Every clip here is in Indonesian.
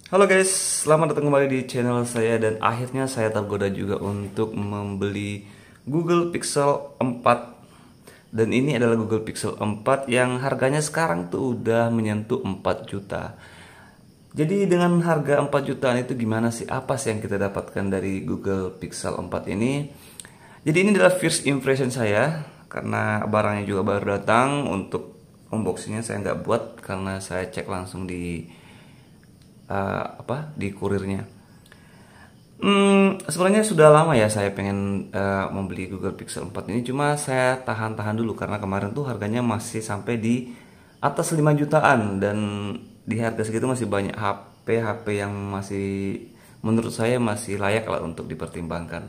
Halo guys, selamat datang kembali di channel saya dan akhirnya saya tergoda juga untuk membeli Google Pixel 4. Dan ini adalah Google Pixel 4 yang harganya sekarang tuh udah menyentuh 4 juta. Jadi dengan harga 4 jutaan itu gimana sih? Apa sih yang kita dapatkan dari Google Pixel 4 ini? Jadi ini adalah first impression saya karena barangnya juga baru datang. Untuk unboxingnya saya nggak buat karena saya cek langsung di kurirnya. Sebenarnya sudah lama ya saya pengen membeli Google Pixel 4 ini, cuma saya tahan-tahan dulu karena kemarin tuh harganya masih sampai di atas 5 jutaan dan di harga segitu masih banyak HP yang masih menurut saya masih layak lah untuk dipertimbangkan.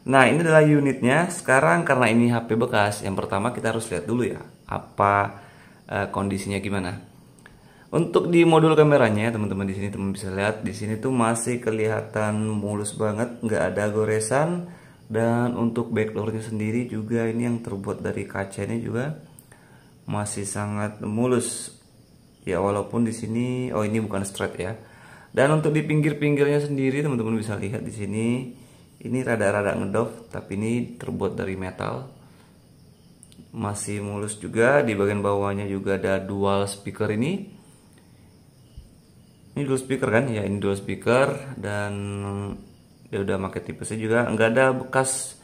Nah, ini adalah unitnya. Sekarang karena ini HP bekas, yang pertama kita harus lihat dulu ya apa kondisinya gimana. Untuk di modul kameranya, teman-teman di sini teman bisa lihat di sini tuh masih kelihatan mulus banget, nggak ada goresan. Dan untuk backdoornya sendiri juga ini yang terbuat dari kaca ini juga masih sangat mulus. Ya walaupun di sini, oh ini bukan straight ya. Dan untuk di pinggir-pinggirnya sendiri teman-teman bisa lihat di sini, ini rada-rada ngedop, tapi ini terbuat dari metal. Masih mulus juga. Di bagian bawahnya juga ada dual speaker ini. Ini dual speaker kan ya, ini dual speaker dan dia udah pakai tipesnya juga, nggak ada bekas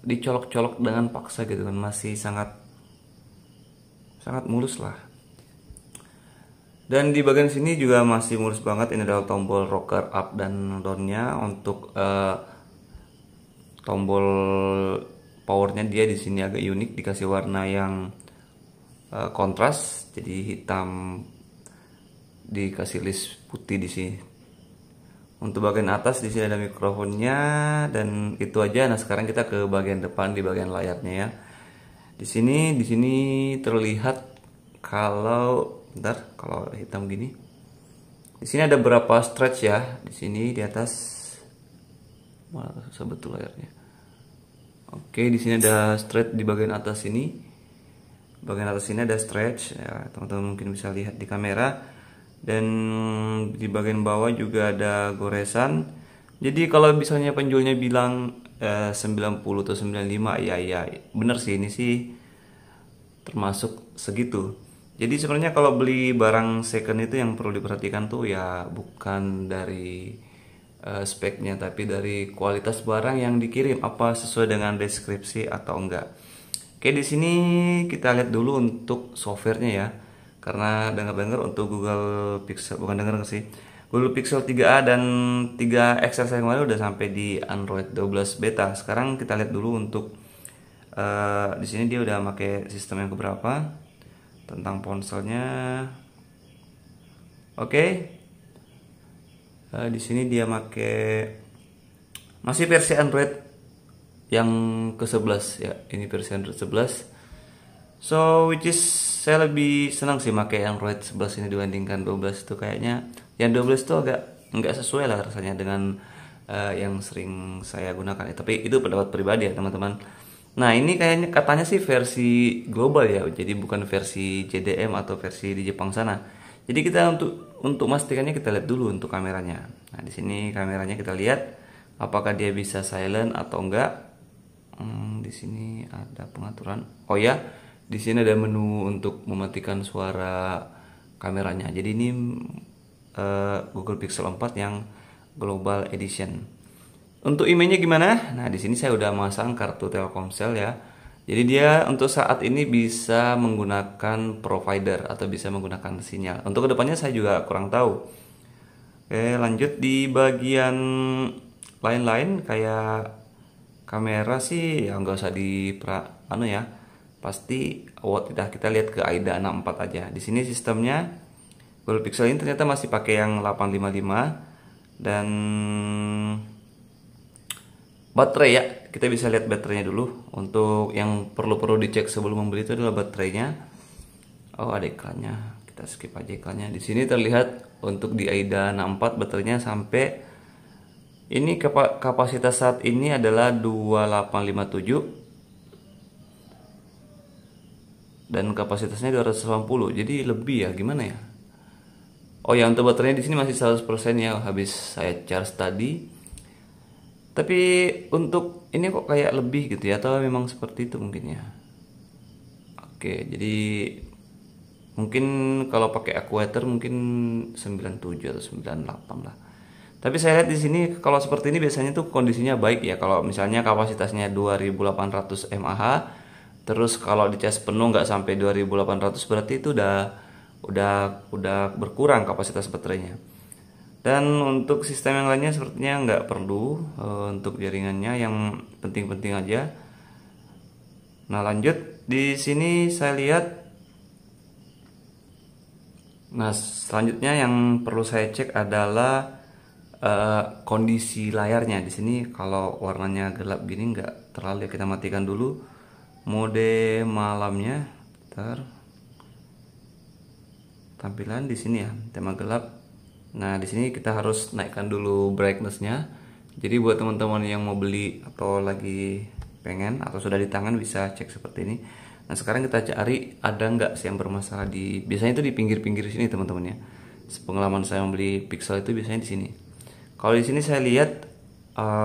dicolok-colok dengan paksa gitu kan, masih sangat sangat mulus lah. Dan di bagian sini juga masih mulus banget. Ini adalah tombol rocker up dan downnya. Untuk tombol powernya dia di sini agak unik, dikasih warna yang kontras, jadi hitam dikasih list putih di sini. Untuk bagian atas di sini ada mikrofonnya dan itu aja. Nah, sekarang kita ke bagian depan di bagian layarnya ya. Di sini terlihat kalau kalau hitam gini. Di sini ada beberapa stretch ya. Di sini di atas malah susah betul layarnya. Oke, di sini ada stretch di bagian atas ini. Bagian atas ini ada stretch ya, teman-teman mungkin bisa lihat di kamera. Dan di bagian bawah juga ada goresan. Jadi kalau misalnya penjualnya bilang 90 atau 95, ya bener sih, ini sih termasuk segitu. Jadi sebenarnya kalau beli barang second itu yang perlu diperhatikan tuh ya bukan dari speknya, tapi dari kualitas barang yang dikirim, apa sesuai dengan deskripsi atau enggak. Oke, di sini kita lihat dulu untuk softwarenya ya. Karena dengar-dengar untuk Google Pixel, bukan dengar sih, Google Pixel 3a dan 3 XL saya kemarin udah sampai di Android 12 beta. Sekarang kita lihat dulu untuk di sini dia udah pakai sistem yang keberapa tentang ponselnya. Oke. Di sini dia pakai masih versi Android yang ke-11 ya. Ini versi Android 11. So which is saya lebih senang sih pakai Android 11 ini dibandingkan 12. Itu kayaknya yang 12 itu agak nggak sesuai lah rasanya dengan yang sering saya gunakan ya. Tapi itu pendapat pribadi ya teman-teman. Nah, ini kayaknya katanya sih versi global ya. Jadi bukan versi JDM atau versi di Jepang sana. Jadi kita untuk memastikannya kita lihat dulu untuk kameranya. Nah, di sini kameranya kita lihat apakah dia bisa silent atau enggak. Di sini ada pengaturan. Oh ya, di sini ada menu untuk mematikan suara kameranya. Jadi ini Google Pixel 4 yang Global Edition. Untuk emailnya gimana? Nah, di sini saya udah masang kartu Telkomsel ya. Jadi dia untuk saat ini bisa menggunakan provider atau bisa menggunakan sinyal. Untuk kedepannya saya juga kurang tahu. Oke, lanjut di bagian lain-lain kayak kamera sih ya nggak usah ya. Pasti tidak, kita lihat ke AIDA 64 aja. Di sini sistemnya Google Pixel ini ternyata masih pakai yang 855 dan baterai ya. Kita bisa lihat baterainya dulu. Untuk yang perlu dicek sebelum membeli itu adalah baterainya. Oh, ada iklannya. Kita skip aja iklannya. Di sini terlihat untuk di AIDA 64 baterainya sampai ini kapasitas saat ini adalah 2857. Dan kapasitasnya 280, jadi lebih ya, gimana ya? Oh ya, untuk baterainya di sini masih 100% ya, habis saya charge tadi. Tapi untuk ini kok kayak lebih gitu ya, atau memang seperti itu mungkin ya. Oke, jadi mungkin kalau pakai aquator mungkin 97 atau 98 lah. Tapi saya lihat di sini kalau seperti ini biasanya tuh kondisinya baik ya. Kalau misalnya kapasitasnya 2800 mAh, terus kalau dicas penuh nggak sampai 2800, berarti itu udah berkurang kapasitas baterainya. Dan untuk sistem yang lainnya sepertinya nggak perlu, untuk jaringannya yang penting-penting aja. Nah, lanjut di sini saya lihat. Nah, selanjutnya yang perlu saya cek adalah kondisi layarnya. Di sini kalau warnanya gelap gini nggak terlalu ya, kita matikan dulu mode malamnya. Bentar. Tampilan di sini ya, tema gelap. Nah, di sini kita harus naikkan dulu brightness-nya. Jadi buat teman-teman yang mau beli atau lagi pengen atau sudah di tangan bisa cek seperti ini. Nah, sekarang kita cari ada nggak sih yang bermasalah di, biasanya itu di pinggir-pinggir sini teman-teman ya. Pengalaman saya membeli Pixel itu biasanya di sini. Kalau di sini saya lihat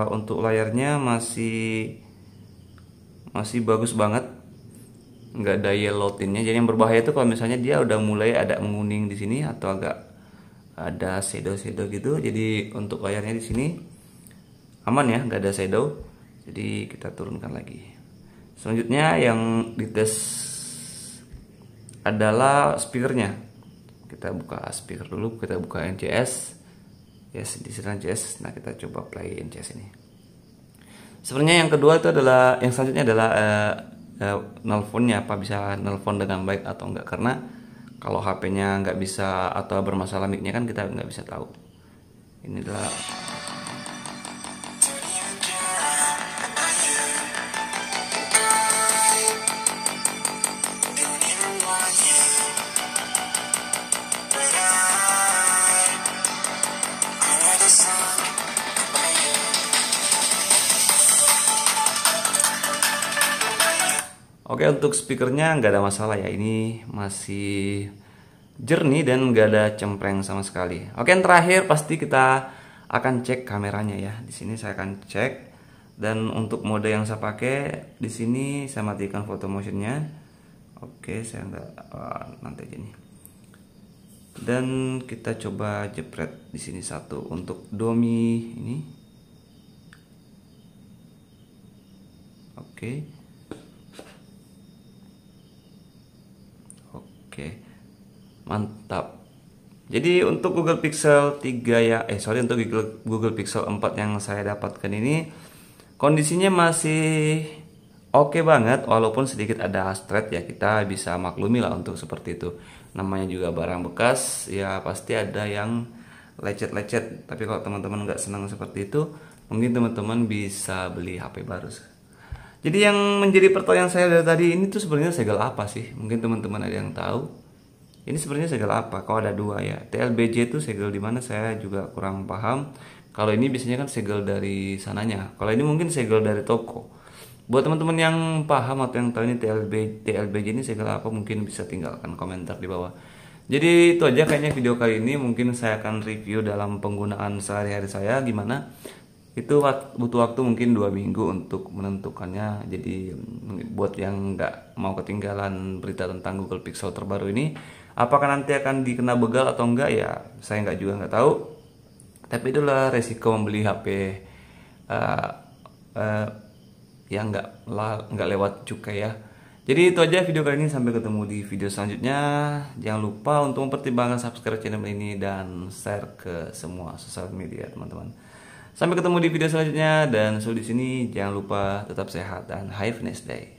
untuk layarnya masih bagus banget, nggak ada yellow tintnya. Jadi yang berbahaya itu kalau misalnya dia udah mulai ada menguning di sini atau agak ada shadow gitu. Jadi untuk layarnya di sini aman ya, nggak ada shadow. Jadi kita turunkan lagi. Selanjutnya yang dites adalah speakernya. Kita buka speaker dulu, kita buka NCS. Yes, di sini NCS. Nah, kita coba play NCS ini. Sebenarnya yang kedua itu adalah, yang selanjutnya adalah nelponnya, apa bisa nelpon dengan baik atau enggak, karena kalau HP-nya nggak bisa atau bermasalah mic-nya kan kita nggak bisa tahu. Ini adalah Oke, untuk speakernya nggak ada masalah ya, ini masih jernih dan nggak ada cempreng sama sekali. Oke, yang terakhir pasti kita akan cek kameranya ya. Di sini saya akan cek, dan untuk mode yang saya pakai di sini saya matikan photo motionnya. Oke, saya nggak nanti aja nih. Dan kita coba jepret di sini satu untuk domi ini. Oke. Oke, mantap. Jadi untuk Google Pixel 3 ya, untuk Google Pixel 4 yang saya dapatkan ini kondisinya masih oke banget, walaupun sedikit ada stretch ya, kita bisa maklumi lah untuk seperti itu. Namanya juga barang bekas, ya pasti ada yang lecet-lecet. Tapi kalau teman-teman nggak senang seperti itu, mungkin teman-teman bisa beli HP baru. Jadi yang menjadi pertanyaan saya dari tadi, ini tuh sebenarnya segel apa sih? Mungkin teman-teman ada yang tahu. Ini sebenarnya segel apa? Kalau ada dua ya. TLBJ itu segel di mana, saya juga kurang paham. Kalau ini biasanya kan segel dari sananya. Kalau ini mungkin segel dari toko. Buat teman-teman yang paham atau yang tahu ini TLBJ ini segel apa, mungkin bisa tinggalkan komentar di bawah. Jadi itu aja kayaknya video kali ini. Mungkin saya akan review dalam penggunaan sehari-hari saya gimana. Itu butuh waktu mungkin 2 minggu untuk menentukannya. Jadi buat yang nggak mau ketinggalan berita tentang Google Pixel terbaru ini, apakah nanti akan dikena begal atau enggak ya, saya nggak tahu. Tapi itulah resiko membeli HP yang nggak lewat cukai ya. Jadi itu aja video kali ini, sampai ketemu di video selanjutnya. Jangan lupa untuk mempertimbangkan subscribe channel ini dan share ke semua sosial media teman-teman. Sampai ketemu di video selanjutnya, dan di sini jangan lupa tetap sehat dan have a nice day.